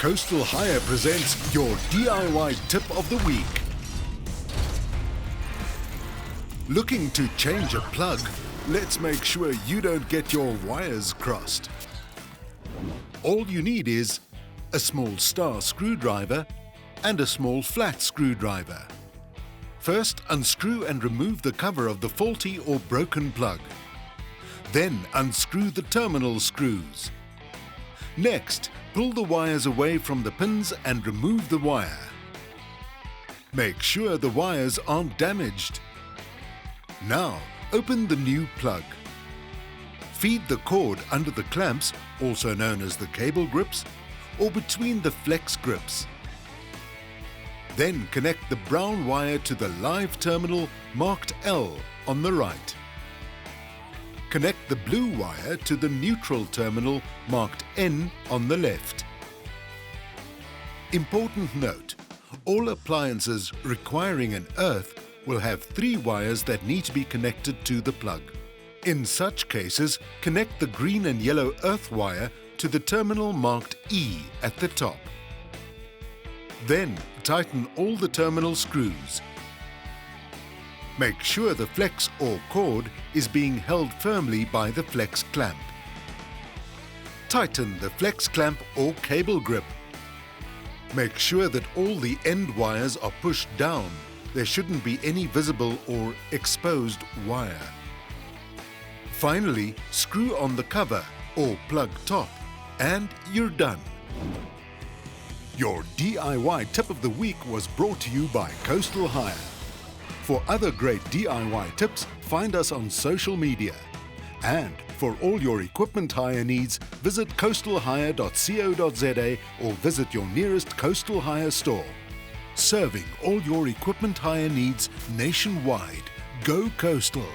Coastal Hire presents your DIY tip of the week. Looking to change a plug? Let's make sure you don't get your wires crossed. All you need is a small star screwdriver and a small flat screwdriver. First, unscrew and remove the cover of the faulty or broken plug. Then unscrew the terminal screws. Next, pull the wires away from the pins and remove the wire. Make sure the wires aren't damaged. Now, open the new plug. Feed the cord under the clamps, also known as the cable grips, or between the flex grips. Then connect the brown wire to the live terminal marked L on the right. Connect the blue wire to the neutral terminal marked N on the left. Important note: all appliances requiring an earth will have 3 wires that need to be connected to the plug. In such cases, connect the green and yellow earth wire to the terminal marked E at the top. Then tighten all the terminal screws. Make sure the flex or cord is being held firmly by the flex clamp. Tighten the flex clamp or cable grip. Make sure that all the end wires are pushed down. There shouldn't be any visible or exposed wire. Finally, screw on the cover or plug top, and you're done. Your DIY tip of the week was brought to you by Coastal Hire. For other great DIY tips, find us on social media. And for all your equipment hire needs, visit coastalhire.co.za or visit your nearest Coastal Hire store. Serving all your equipment hire needs nationwide. Go Coastal!